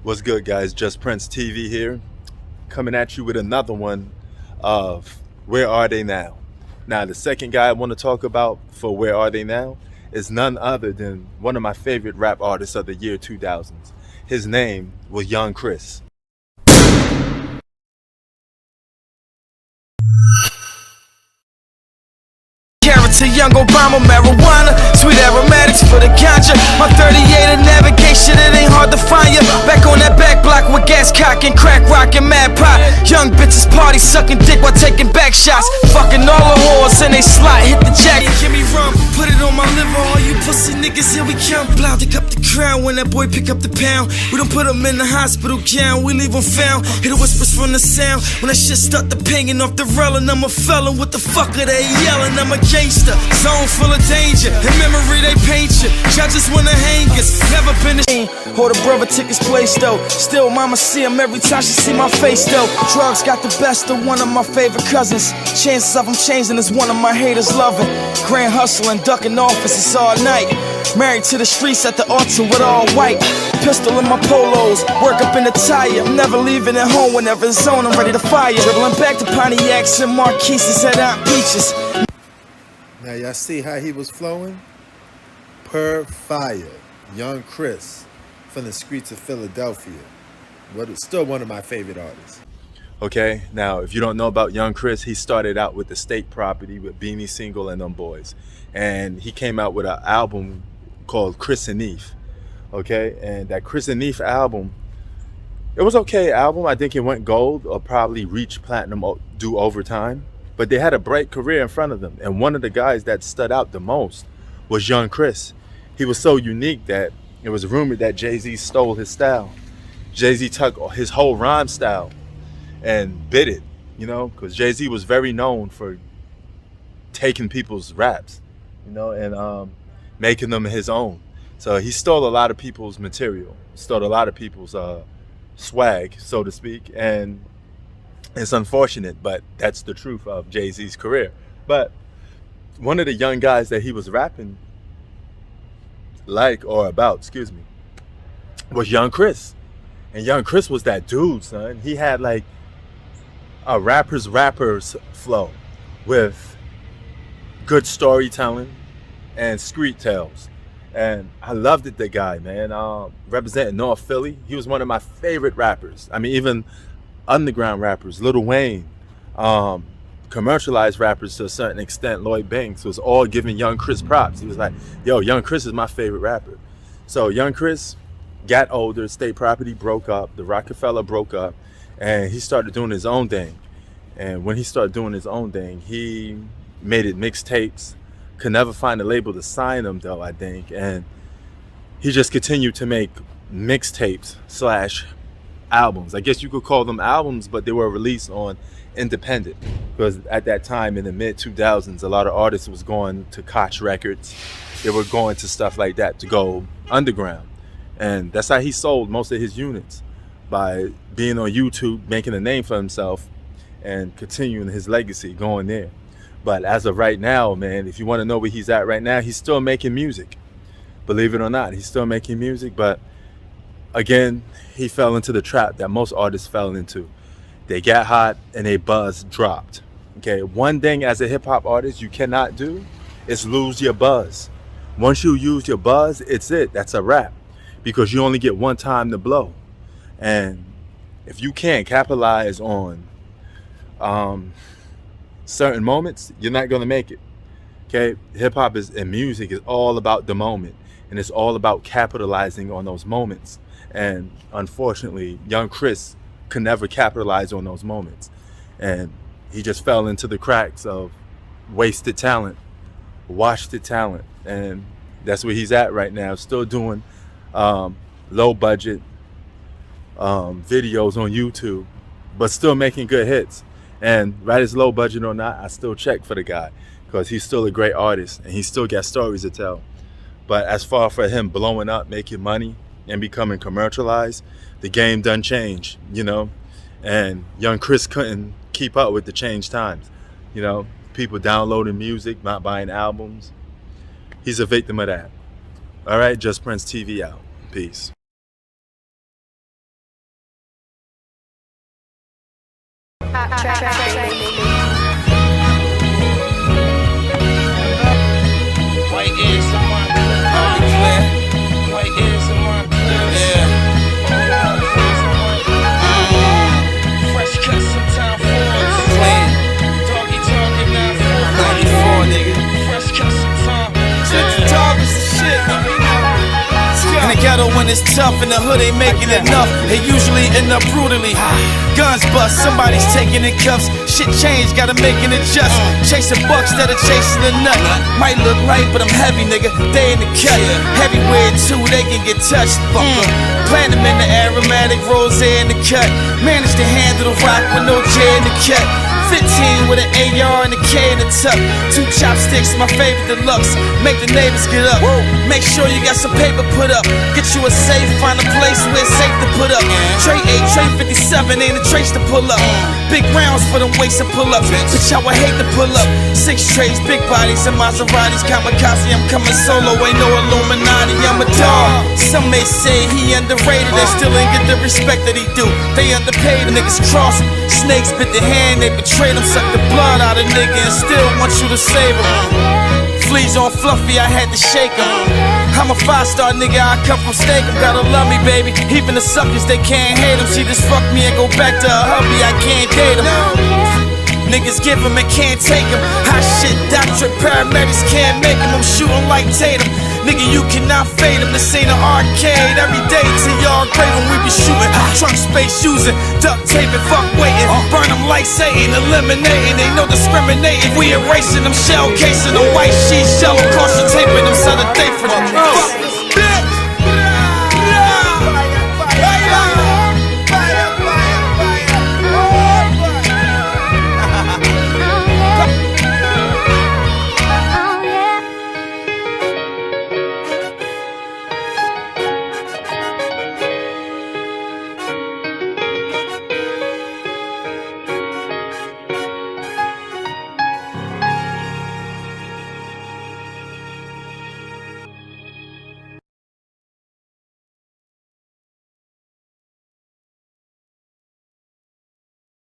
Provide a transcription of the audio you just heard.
What's good, guys? Just Prince TV here, coming at you with another one of Where Are They Now? Now, the second guy I want to talk about for Where Are They Now is none other than one of my favorite rap artists of the year 2000s. His name was Young Chris. To young Obama, marijuana, sweet aromatics for the ganja. My 38 of navigation, it ain't hard to find ya. Back on that back block with gas cocking, crack rocking, mad pot. Young bitches party sucking dick while taking back shots. Fucking all the whores in they slot, hit the jack. Give me rum, put it on my liver. All you pussy niggas, here we come. Blow, pick up the crown when that boy pick up the pound. We don't put him in the hospital gown, we leave him found. Hear the whispers from the sound when that shit start to pinging off the rail. I'm a felon, what the fuck are they yelling? I'm a gangster. Zone full of danger. In memory they paint you. Judges wanna hang us. Never been a hold a brother took his place though. Still mama see him every time she see my face though. Drugs got the best of one of my favorite cousins. Chances of them changing is one of my haters loving. Grand hustling, ducking offices all night. Married to the streets at the altar with all white. Pistol in my polos, work up in the tire. I'm never leaving at home whenever it's on. I'm ready to fire. Dribbling back to Pontiacs and Marquises at Aunt Peaches. Now y'all see how he was flowing? Per fire. Young Chris from the streets of Philadelphia. But it's still one of my favorite artists. Okay, now if you don't know about Young Chris, he started out with the State Property with Beanie Single and them boys. And he came out with an album called Chris and Neef. Okay, and that Chris and Neef album, it was okay album. I think it went gold or probably reached platinum due over time. But they had a bright career in front of them. And one of the guys that stood out the most was Young Chris. He was so unique that it was rumored that Jay-Z stole his style. Jay-Z took his whole rhyme style and bit it, you know, because Jay-Z was very known for taking people's raps, you know, and making them his own. So he stole a lot of people's material, stole a lot of people's swag, so to speak, and it's unfortunate, but that's the truth of Jay-Z's career. But one of the young guys that he was rapping was Young Chris. And Young Chris was that dude, son. He had like a rapper's flow with good storytelling and street tales. And I loved it, the guy, man. Representing North Philly. He was one of my favorite rappers. I mean, even underground rappers, Lil Wayne, commercialized rappers to a certain extent, Lloyd Banks, was all giving Young Chris props. He was like, yo, Young Chris is my favorite rapper. So Young Chris got older, State Property broke up, the Rockefeller broke up, and he started doing his own thing. And when he started doing his own thing, he made it mixtapes, could never find a label to sign him though, I think. And he just continued to make mixtapes / albums. I guess you could call them albums, but they were released on independent, because at that time in the mid 2000s, a lot of artists was going to Koch Records. They were going to stuff like that to go underground, and that's how he sold most of his units, by being on YouTube, making a name for himself and continuing his legacy going there. But as of right now, man, if you want to know where he's at right now, he's still making music. Believe it or not, he's still making music, but again, he fell into the trap that most artists fell into. They got hot and they buzz dropped. Okay, one thing as a hip hop artist you cannot do is lose your buzz. Once you use your buzz, it's it. That's a wrap, because you only get one time to blow. And if you can't capitalize on certain moments, you're not gonna make it. Okay, hip hop and music is all about the moment, and it's all about capitalizing on those moments. And unfortunately, Young Chris could never capitalize on those moments. And he just fell into the cracks of wasted talent, wasted talent. And that's where he's at right now, still doing low budget videos on YouTube, but still making good hits. And right as low budget or not, I still check for the guy, because he's still a great artist and he still got stories to tell. But as far for him blowing up, making money, and becoming commercialized, the game done changed, you know. And Young Chris couldn't keep up with the changed times. You know, people downloading music, not buying albums. He's a victim of that. All right, Just Prince TV out. Peace. White is a Montclair. White is a Montclair. Yeah. Fresh cut sometime for us. Doggy talking 94, nigga. Fresh cut sometime. Shit, the dog is the shit. In the ghetto when it's tough and the hood ain't making enough, they usually end up brutally. Guns bust, somebody's taking in cuffs. Shit changed, gotta make an adjust. Chasing bucks instead of chasing a nut. Might look light, but I'm heavy, nigga. They in the cut. Heavyweight too, they can get touched. Plant them in the aromatic rose in the cut. Manage to handle the rock with no J in the cut. 15 with an AR and a K in the tuck. 2 chopsticks, my favorite deluxe. Make the neighbors get up. Make sure you got some paper put up. Get you a safe, find a place where it's safe to put up. Tray 8, tray 57, ain't a trace to pull up. Big rounds for them weights to pull up. Bitch, I would hate to pull up. 6 trays, big bodies and Maseratis. Kamikaze, I'm coming solo, ain't no Illuminati. I'm a dog. Some may say he underrated, they still ain't get the respect that he do. They underpaid, the niggas cross him. Snakes bit the hand, they betrayed him. Suck the blood out of nigga and still want you to save him. Fleas on Fluffy, I had to shake him. I'm a 5-star nigga, I come from Steakum. Gotta love me, baby. Even the suckers, they can't hate him. She just fuck me and go back to her hubby, I can't date him. Niggas give him and can't take him. Hot shit, doctorate, paramedics can't make him. I'm shooting like Tatum. Nigga, you cannot fade him. This ain't an arcade. Every day to y'all grave when we be shooting. Trunk space using, duct taping, fuck waiting. Burn them like Satan, eliminating. Ain't no discriminating. We erasing them, shell casing them, white sheets, yellow caution taping them, set a date for them. Fuck.